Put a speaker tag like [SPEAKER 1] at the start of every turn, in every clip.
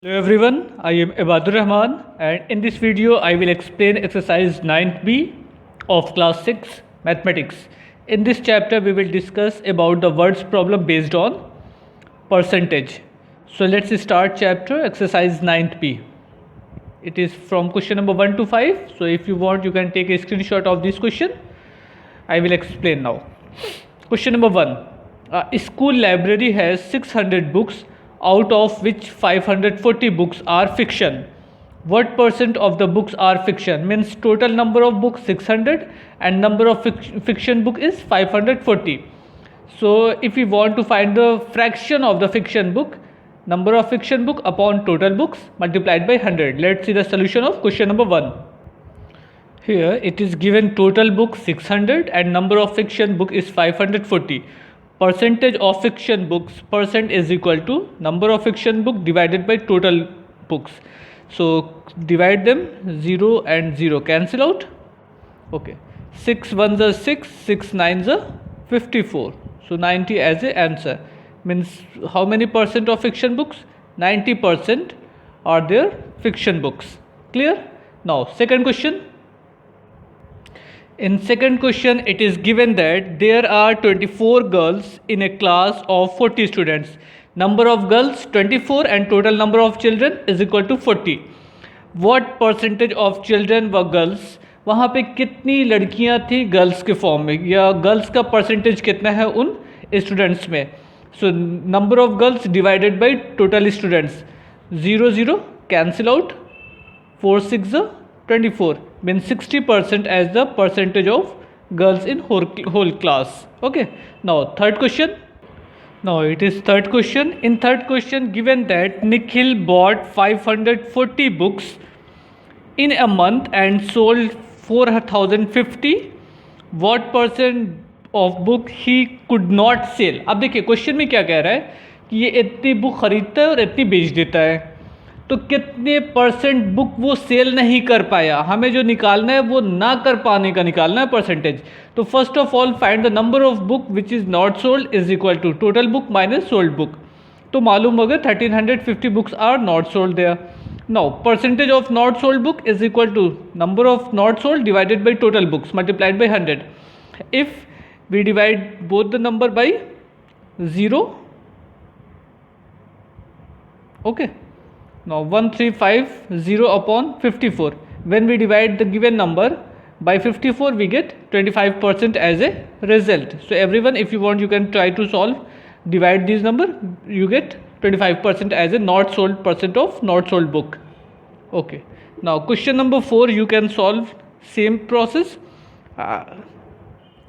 [SPEAKER 1] Hello everyone, I am Ibadur Rahman and in this video I will explain exercise 9b of class 6 mathematics. In this chapter we will discuss about the words problem based on percentage. So let's start chapter exercise 9b. It is from question number 1 to 5. So if you want you can take a screenshot of this question. I will explain now. Question number 1. A school library has 600 books out of which 540 books are fiction. What percent of the books are fiction? Means total number of books 600 and number of fiction book is 540. So if we want to find the fraction of the fiction book, number of fiction book upon total books multiplied by 100. Let's see the solution of question number 1. Here it is given total book 600 and number of fiction book is 540. Percentage of fiction books percent is equal to number of fiction book divided by total books. So divide them, 0 and 0 cancel out. Okay, 6 ones are 6, 6 nines are 54. So 90 as a answer. Means how many percent of fiction books? 90% are their fiction books. Clear? Now second question. In second question, it is given that there are 24 girls in a class of 40 students. Number of girls 24 and total number of children is equal to 40. What percentage of children were girls? वहाँ पे कितनी लड़कियाँ थी girls के form में या girls का percentage कितना है उन स्टूडेंट्स में? So number of girls divided by total students 0 0 cancel out 4 6 24 means 60% as the percentage of girls in whole class. Okay, now third question. Now it is third question. In third question given that Nikhil bought 540 books in a month and sold 4050. What percent of book he could not sell? अब देखिए question में क्या कह रहा है कि ये इतनी बुक खरीदता है और इतनी बेच देता है, तो कितने परसेंट बुक वो सेल नहीं कर पाया. हमें जो निकालना है वो ना कर पाने का निकालना है परसेंटेज. तो first of all find the number of book which is not sold is equal to total book minus sold book. तो मालूम होगा 1350 books are not sold there. Now percentage of not sold book is equal to number of not sold divided by total books multiplied by 100. If we divide both the number by 0. Okay. Now 1350 upon 54. When we divide the given number by 54, we get 25% as a result. So everyone, if you want, you can try to solve. Divide this number, you get 25% as a not sold percent of not sold book. Okay. Now question number 4, you can solve same process.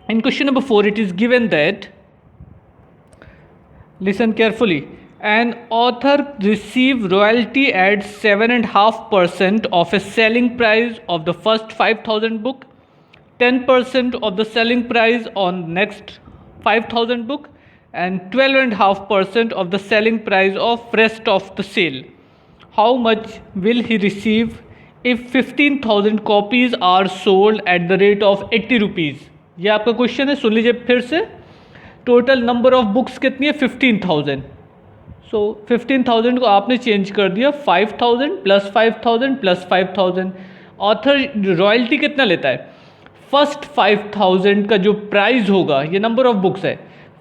[SPEAKER 1] In question number 4, it is given that. Listen carefully. An author receives royalty at 7.5% of a selling price of the first 5,000 book, 10% of the selling price on next 5,000 book, and 12.5% of the selling price of rest of the sale. How much will he receive if 15,000 copies are sold at the rate of 80 rupees? ये आपका question है, सुन लीजिए फिर से. Total number of books कितनी है? 15,000. सो 15,000 को आपने चेंज कर दिया 5,000 प्लस 5,000 प्लस 5,000. ऑथर रॉयल्टी कितना लेता है? फर्स्ट 5,000 का जो प्राइस होगा, ये नंबर ऑफ बुक्स है,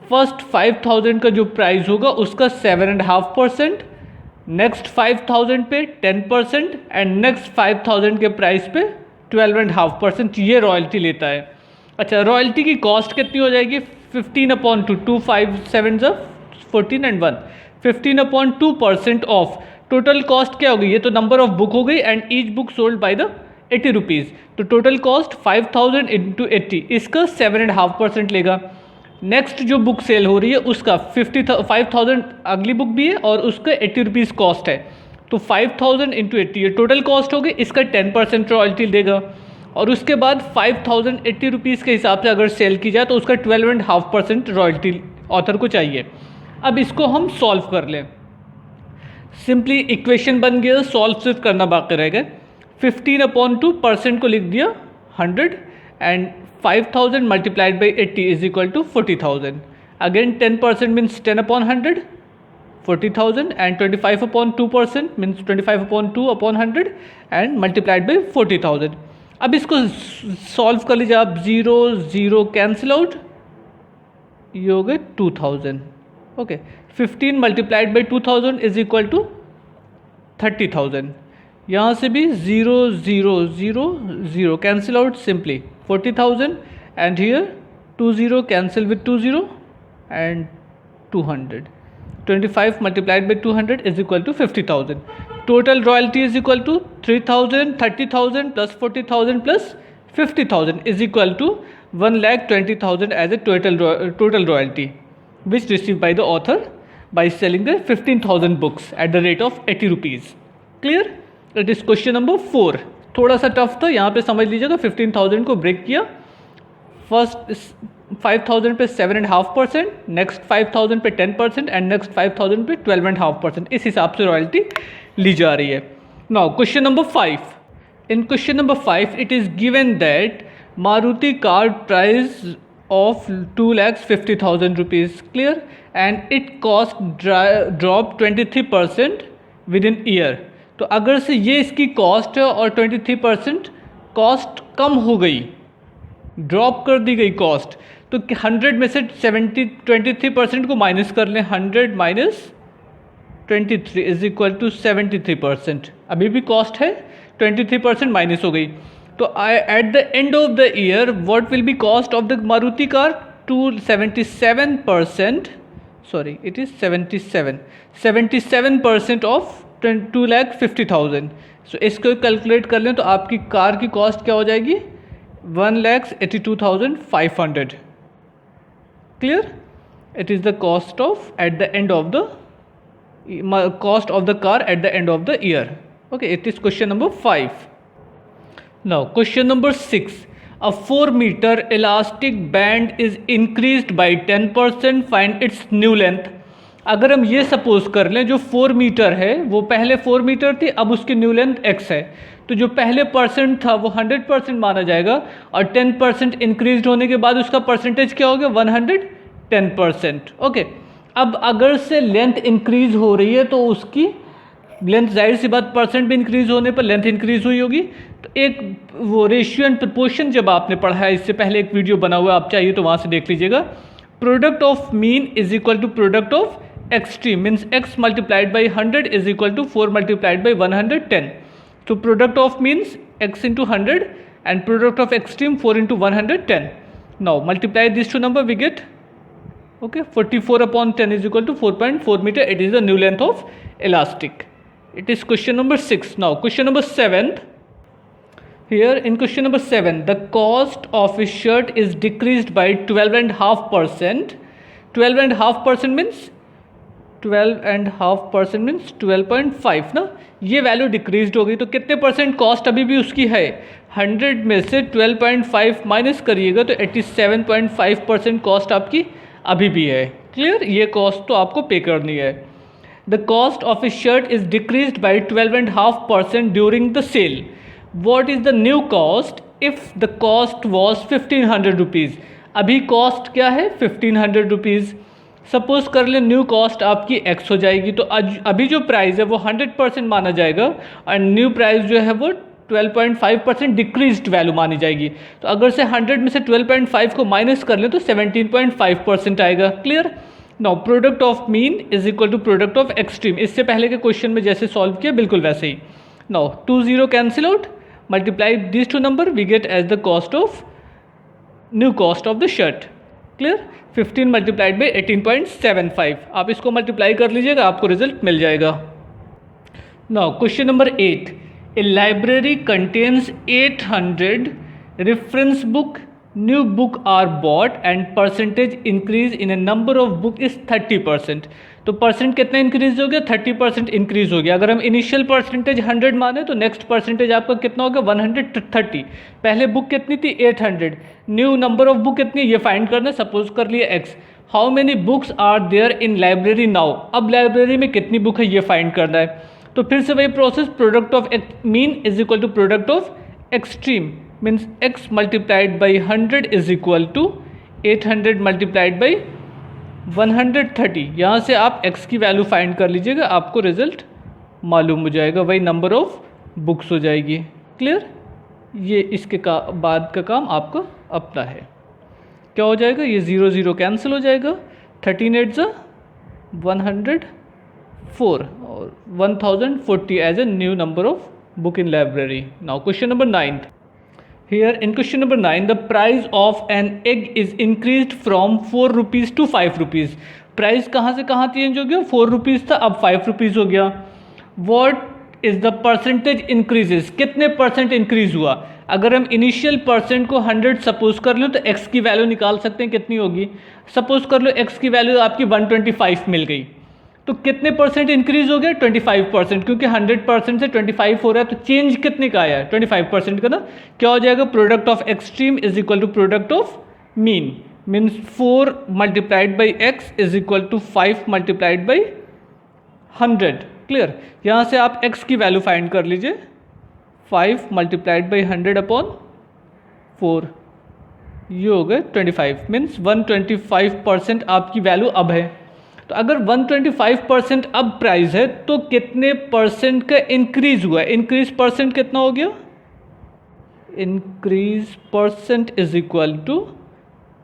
[SPEAKER 1] फर्स्ट 5,000 का जो प्राइस होगा उसका 7.5%, नेक्स्ट 5,000 पे 10% एंड नेक्स्ट 5,000 के प्राइस पे 12.5% ये रॉयल्टी लेता है. अच्छा, रॉयल्टी की कॉस्ट कितनी हो जाएगी? 15/2, 2 5 7 14 एंड 1, 15/2% ऑफ टोटल कॉस्ट क्या होगी? ये तो नंबर ऑफ बुक हो गई and each book sold by the 80 rupees. तो टोटल कॉस्ट 5,000 इंटू 80, इसका 7.5% लेगा. नेक्स्ट जो बुक सेल हो रही है उसका 5,000 अगली बुक भी है और उसका 80 रुपीज़ कॉस्ट है. तो 5,000 इंटू 80 ये टोटल कॉस्ट हो गई, इसका 10% रॉयल्टी देगा. और उसके बाद 5,000 80 रुपीज़ के हिसाब से अगर सेल की जाए तो उसका 12.5% रॉयल्टी ऑथर को चाहिए. अब इसको हम सॉल्व कर लें. सिंपली इक्वेशन बन गया, सॉल्व सिर्फ करना बाकी रहेगा. 15/2% को लिख दिया 100 and 5,000 multiplied by 80 is equal to 40,000. Again 10% means 10/100. 40,000 and 25/2% means 25/2 upon 100 and multiplied by 40,000. अब इसको सॉल्व कर लीजिए आप, 0 0 कैंसिल आउट, ये हो गए 2000. Okay, 15 multiplied by 2000 is equal to 30,000. यहाँ से भी 0 0 0 0 cancel out simply 40,000 and here 20 cancel with 20 and 200. 25 multiplied by 200 is equal to 50,000. Total royalty is equal to 3,000, 30,000 plus 40,000 plus 50,000 is equal to 1,20,000 as a total royalty, which received by the author by selling the 15,000 books at the rate of 80 rupees. Clear? It is question number 4. थोड़ा सा tough था, यहाँ पे समझ लीजिएगा. 15,000 को break किया, first 5,000 पे 7.5%, नेक्स्ट 5,000 पे 10% एंड नेक्स्ट 5,000 पे 12.5%. इस हिसाब से रॉयल्टी ली जा रही है. Now question number 5. In question number 5 it is given that Maruti car price of 2,50,000 rupees. Clear? And it cost drop 23% within year. तो अगर से ये इसकी कॉस्ट है और 23% कॉस्ट कम हो गई, ड्रॉप कर दी गई कॉस्ट, तो 100 में से 23% को माइनस कर लें. 100 माइनस 23 इज इक्वल टू 73%. अभी भी कॉस्ट है, 23% माइनस हो गई. तो at the end of the year what will be cost of the Maruti car? 77%, sorry it is 77% of 2,50,000. सो इसको कैलकुलेट कर लें तो आपकी कार की कॉस्ट क्या हो जाएगी? 1,82,500. Clear? It is the cost of at the end of the cost of the car at the end of the year. Okay, it is question number 5. Now question number 6. A 4 meter elastic band is increased by 10%. Find its new length. अगर हम ये suppose कर लें जो 4 metre है वो पहले 4 metre थी, अब उसकी न्यू लेंथ x है, तो जो पहले परसेंट था वो 100% माना जाएगा और 10% इंक्रीज होने के बाद उसका परसेंटेज क्या हो गया? 110%. ओके, अब अगर से लेंथ इंक्रीज हो रही है तो उसकी लेंथ जाहिर सी बात परसेंट भी इंक्रीज होने पर लेंथ इंक्रीज हुई होगी. तो एक वो रेशियो एंड प्रपोर्शन जब आपने पढ़ा है, इससे पहले एक वीडियो बना हुआ है, आप चाहिए तो वहाँ से देख लीजिएगा. Product of mean is equal to product of extreme, means x multiplied by 100 is equal to 4 multiplied by 110. तो product of means x into 100 and product of extreme 4 into 110. Now multiply this two number we get okay 44/10 is equal to 4.4 meter. It is the new length of elastic. It is question number 6. Now question number 7. Here in question number 7 the cost of a shirt is decreased by 12.5%. 12.5% means 12.5% means 12.5 ना, ये value decrease हो गई. तो कितने percent cost अभी भी उसकी है? 100 में से 12.5 माइनस करिएगा तो 87.5% कॉस्ट आपकी अभी भी है. क्लियर? ये कॉस्ट तो आपको पे करनी है. The cost of a shirt is decreased by 12.5% during the sale. What is the new cost if the cost was 1,500 rupees? अभी कॉस्ट क्या है? 1,500 रुपीज़. सपोज कर ले न्यू कॉस्ट आपकी x हो जाएगी, तो अभी जो प्राइस है वो 100% माना जाएगा और न्यू प्राइस जो है वो 12.5% डिक्रीज्ड वैल्यू मानी जाएगी. तो अगर से 100 में से 12.5 को माइनस कर लें तो 17.5% आएगा. Clear? Now product of mean is equal to product of extreme. इससे पहले के क्वेश्चन में जैसे सॉल्व किया बिल्कुल वैसे ही. Now 20 cancel out, multiply this two number, we get as the cost of new cost of the shirt. Clear? 15 multiplied by 18.75. आप इसको मल्टीप्लाई कर लीजिएगा, आपको रिजल्ट मिल जाएगा. Now question number 8. A library contains 800 reference book. New book are bought and percentage increase in a number of book is 30%. तो percent कितना increase हो गया? 30% इंक्रीज हो गया. अगर हम इनिशियल परसेंटेज 100 माने तो नेक्स्ट परसेंटेज आपका कितना होगा? 130. पहले बुक कितनी थी? 800. न्यू नंबर ऑफ बुक कितनी ये फाइंड करना. सपोज कर लिए x. How many books are there in library now? अब लाइब्रेरी में कितनी बुक है ये फाइंड करना है. तो फिर से वही process, product of mean is equal to product of extreme, means x multiplied by 100 is equal to 800 multiplied by 130, यहाँ से आप x की वैल्यू फाइंड कर लीजिएगा, आपको रिजल्ट मालूम हो जाएगा, वही नंबर ऑफ बुक्स हो जाएगी। क्लियर? ये इसके बाद का काम आपका अपना है। क्या हो जाएगा, ये 0 0 कैंसिल हो जाएगा, 13 8 ज़ा 104 और 1040 as a new number of book in library. Now question number 9. Here in question number 9, the price of an egg is increased from 4 rupees to 5 rupees. Price कहाँ से कहाँ चेंज हो गया, 4 रुपीज़ था अब 5 रुपीज़ हो गया। What is the percentage increases? कितने परसेंट इंक्रीज हुआ? अगर हम इनिशियल परसेंट को 100 सपोज कर लो तो x की वैल्यू निकाल सकते हैं, कितनी होगी। सपोज कर लो x की वैल्यू आपकी 125 मिल गई, तो कितने परसेंट इंक्रीज हो गया, 25%, क्योंकि 100% से 25 हो रहा है, तो चेंज कितने का आया, 25% का ना। क्या हो जाएगा, product of extreme is equal to product of mean, means 4 multiplied by x is equal to 5 multiplied by 100। Clear? यहाँ से आप x की वैल्यू फाइंड कर लीजिए, 5 मल्टीप्लाइड बाई 100 अपॉन 4, ये हो गए 25, मीन्स 125% आपकी वैल्यू अब है। तो अगर 125% अब प्राइस है तो कितने परसेंट का इंक्रीज हुआ है, इंक्रीज परसेंट कितना हो गया, increase percent is equal to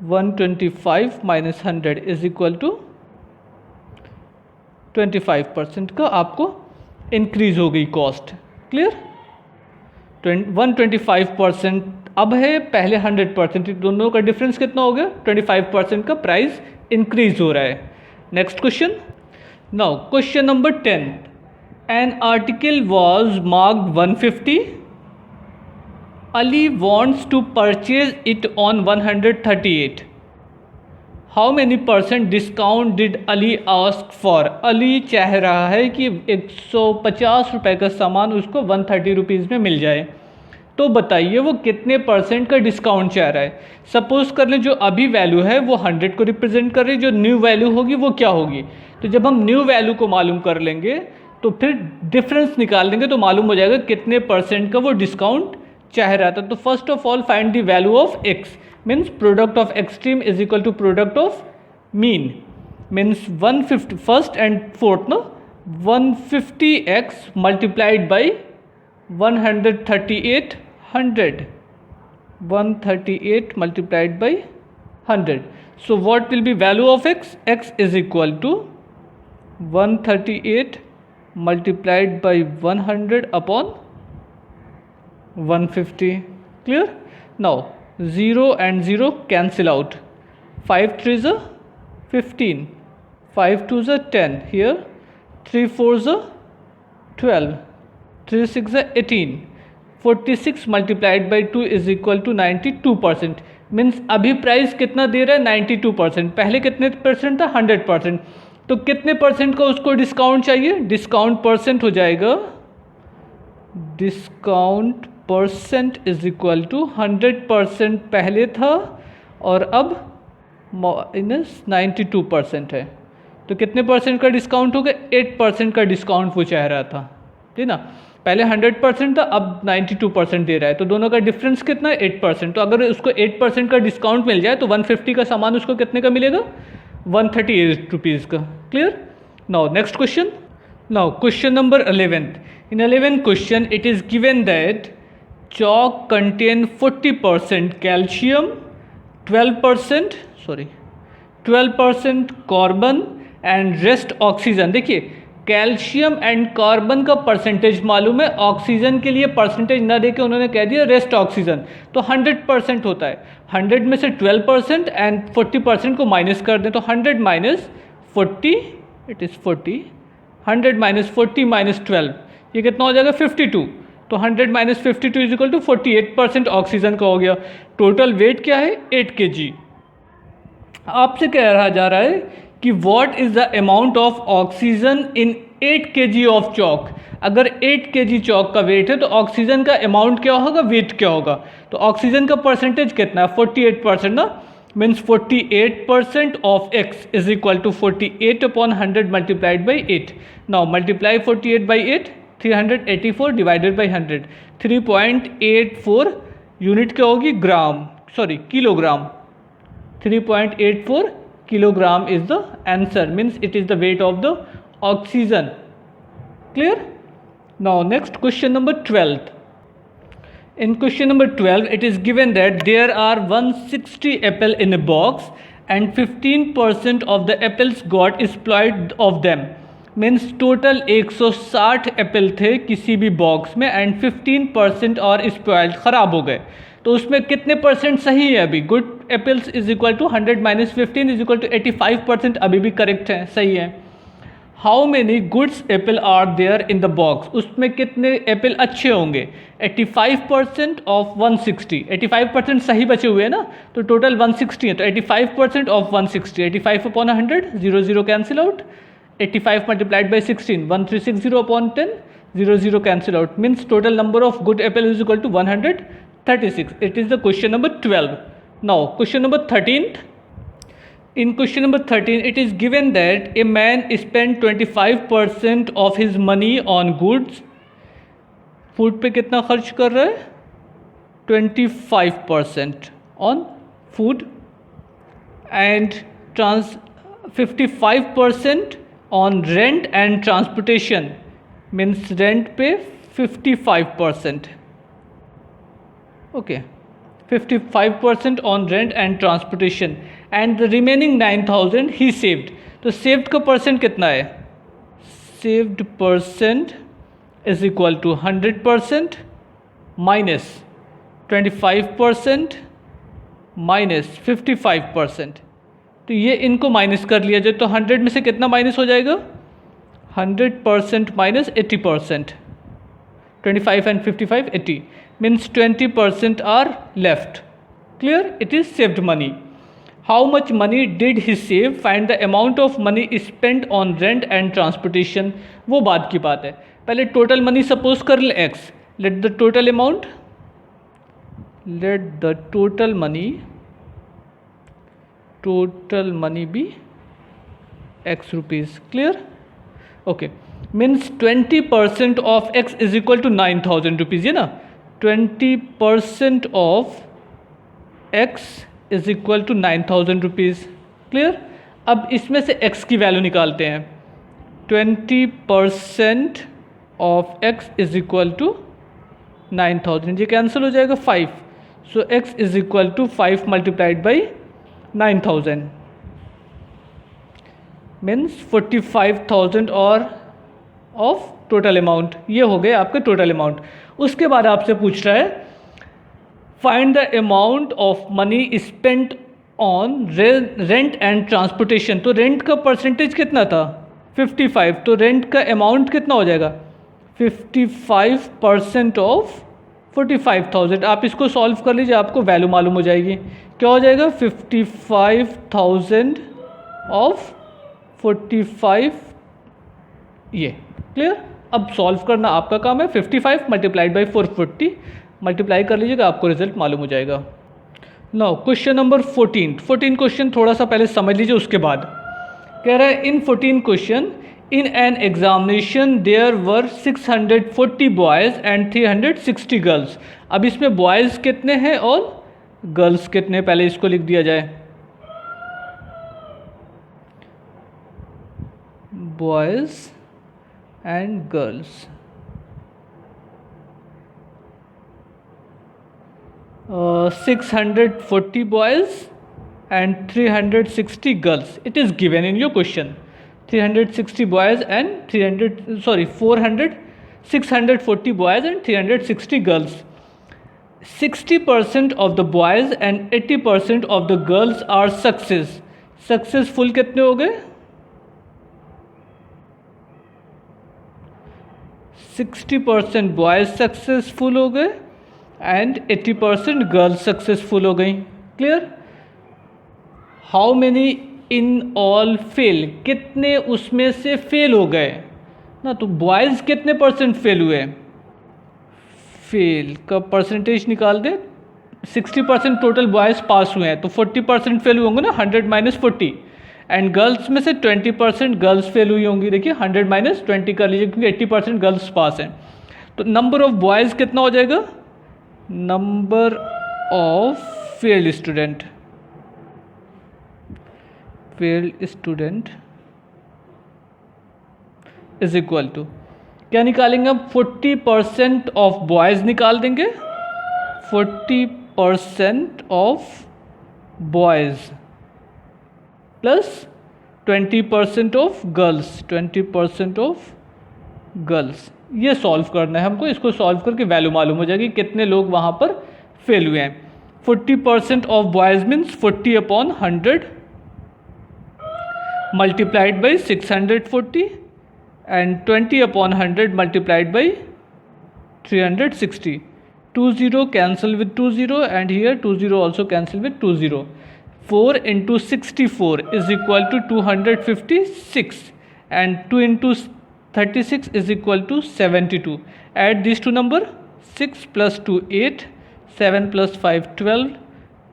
[SPEAKER 1] 125 minus 100 is equal to 25% का आपको इंक्रीज हो गई कॉस्ट। क्लियर? 125% अब है, पहले 100%, दोनों का डिफरेंस कितना हो गया, 25% का प्राइस इंक्रीज हो रहा है। Next question. Now question number 10. An article was marked 150. Ali wants to purchase it on 138. How many % discount did Ali ask for? Ali चाह रहा है कि 150 रुपये का सामान उसको 130 रुपीज़ में मिल जाए, तो बताइए वो कितने परसेंट का डिस्काउंट चाह रहा है। सपोज कर लें जो अभी वैल्यू है वो 100 को रिप्रेजेंट कर रही है, जो न्यू वैल्यू होगी वो क्या होगी। तो जब हम न्यू वैल्यू को मालूम कर लेंगे तो फिर डिफरेंस निकाल लेंगे तो मालूम हो जाएगा कितने परसेंट का वो डिस्काउंट चाह रहा था। तो first of all find the value of x, means product of extreme is equal to product of mean, means 150 first and fourth ना, 150x multiplied by 138 138 multiplied by 100. So what will be value of x? X is equal to 138 multiplied by 100 upon 150. Clear? Now 0 and 0 cancel out. 5 3s are 15, 5 2s are 10, here 3 4s are 12, 3 6 are 18, 46 multiplied by 2 is equal to 92%, means अभी price कितना दे रहा है, 92%, पहले कितने percent था, 100%, तो कितने परसेंट का उसको डिस्काउंट चाहिए, डिस्काउंट परसेंट हो जाएगा, discount percent is equal to 100% पहले था और अब माइनस 92% है, तो कितने परसेंट का डिस्काउंट होगा, 8% का डिस्काउंट वो चाह रहा था, ठीक ना। पहले 100% था, अब 92% दे रहा है, तो दोनों का डिफरेंस कितना है, 8%। तो अगर उसको 8% का डिस्काउंट मिल जाए तो 150 का सामान उसको कितने का मिलेगा, 138 रुपीज़ का। Clear? Now next question. Now question number 11। In 11 question it is given that chalk contain 40% calcium, 12% carbon and rest oxygen. देखिए कैल्शियम एंड कार्बन का परसेंटेज मालूम है, ऑक्सीजन के लिए परसेंटेज ना देके उन्होंने कह दिया रेस्ट ऑक्सीजन, तो 100% होता है। 100 में से 12% एंड 40% को माइनस कर दें तो 100 minus 40 it is 40, 100 minus 40 minus 12 ये कितना हो जाएगा 52, तो 100 minus 52 is equal to 48% oxygen का हो गया। टोटल वेट क्या है 8 kg। आपसे कह रहा जा रहा है कि what is the amount of oxygen in 8 kg of chalk. अगर 8 kg चॉक का वेट है तो ऑक्सीजन का अमाउंट क्या होगा, वेट क्या होगा। तो ऑक्सीजन का परसेंटेज कितना है 48% ना, means 48% of x is equal to 48 upon 100 multiplied by 8। Now multiply 48 by 8, 384 divided by 100, 3.84 unit क्या होगी, gram, sorry kilogram, 3.84 kilogram is the answer, means it is the weight of the oxygen. Clear? Now next question number 12. In question number 12 it is given that there are 160 apple in a box and 15% of the apples got spoiled of them, means total 160 Apple थे किसी भी box में and 15% और spoiled ख़राब हो गए. तो उसमें कितने परसेंट सही है? अभी good apples is equal to 100 minus 15 is equal to 85%. अभी भी करेक्ट है, सही है. How many goods apple are there in the box? उसमें कितने एप्पल अच्छे होंगे? 85% ऑफ 160. 85% सही बचे हुए हैं ना, तो टोटल 160 है, तो 85% of 160. 85 upon 100, 0 0 cancel out. 85 multiplied by 16, 1360 upon 10, 0 0 cancel out, means total number of good apple is equal to 136. It is the question number 12. Now question number 13. In question number 13 it is given that a man spent 25% of his money on goods. Food पे कितना खर्च कर रहा है? 25% on food and 55% on rent and transportation, means rent पे 55%. Okay, 55% on rent and transportation and the remaining 9,000 he saved. तो saved का percent कितना है? saved percent is equal to 100% minus 25% minus 55%. तो ये इनको माइनस कर लिया जाए तो 100 में से कितना माइनस हो जाएगा? 100% minus 80%. 25 and 55, 80, means 20% are left. Clear? It is saved money. How much money did he save? Find the amount of money spent on rent and transportation. वो बाद की बात है. पहले टोटल मनी सपोज कर ले x. Let the total amount, let the total money be x rupees. Clear? Okay, means 20% of x is equal to 9,000 rupees, है ना. 20% of x is equal to 9,000 rupees. Clear? अब इसमें से x की value निकालते हैं. 20% of x is equal to 9,000. ये cancel हो जाएगा 5. So x is equal to 5 multiplied by 9,000, means 45,000 और ऑफ टोटल अमाउंट. ये हो गए आपके टोटल अमाउंट. उसके बाद आपसे पूछ रहा है find the amount of money spent on rent and transportation. तो रेंट का परसेंटेज कितना था? 55. तो रेंट का अमाउंट कितना हो जाएगा? 55% ऑफ 45,000. आप इसको सॉल्व कर लीजिए, आपको वैल्यू मालूम हो जाएगी. क्या हो जाएगा? 55,000 ऑफ 45. ये क्लियर? अब सॉल्व करना आपका काम है. 55 मल्टीप्लाइड बाई 440 मल्टीप्लाई कर लीजिएगा, आपको रिजल्ट मालूम हो जाएगा. नाउ क्वेश्चन नंबर 14 क्वेश्चन थोड़ा सा पहले समझ लीजिए, उसके बाद कह रहा है in 14 question in an examination there were 640 boys and 360 girls. अब इसमें बॉयज़ कितने हैं और गर्ल्स कितने? पहले इसको लिख दिया जाए. Boys and girls. 640 boys and 360 girls. It is given in your question. 360 boys and 640 boys and 360 girls. 60% of the boys and 80% of the girls are successful. कितने हो गए? 60% boys सक्सेसफुल हो गए एंड 80% गर्ल्स सक्सेसफुल हो गई. Clear? How many in all fail? कितने उसमें से फेल हो गए ना. तो बॉयज़ कितने परसेंट फेल हुए? फेल का परसेंटेज निकाल दे. 60% टोटल बॉयज़ पास हुए हैं, तो 40% फेल हुए होंगे ना. 100 माइनस 40. एंड गर्ल्स में से 20% गर्ल्स फेल हुई होंगी. देखिए 100 माइनस 20 कर लीजिए, क्योंकि 80% गर्ल्स पास हैं. तो नंबर ऑफ बॉयज़ कितना हो जाएगा? Number of failed student. failed student is equal to, क्या निकालेंगे अब 40% ऑफ बॉयज़ निकाल देंगे, 40% of boys plus 20% of girls, 20% of girls. ये सॉल्व करना है हमको, इसको सॉल्व करके वैल्यू मालूम हो जाएगी कितने लोग वहाँ पर फेल हुए हैं। 40% of boys means 40/100 multiplied by 640 and 20/100 multiplied by 360. 20 cancel with 20 and here 20 also cancel with 20. 4 into 64 is equal to 256 and 2 into 36 is equal to 72. Add these two number, 6 plus 2 8, 7 plus 5 12,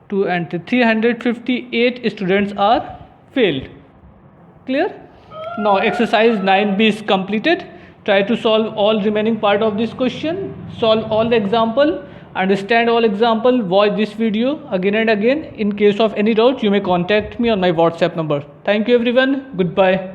[SPEAKER 1] 2 and 358 students are failed. Clear? Now exercise 9b is completed. Try to solve all remaining part of this question. Solve all the example. Understand all example. Watch this video again and again. In case of any doubt, you may contact me on my WhatsApp number. Thank you everyone. Goodbye.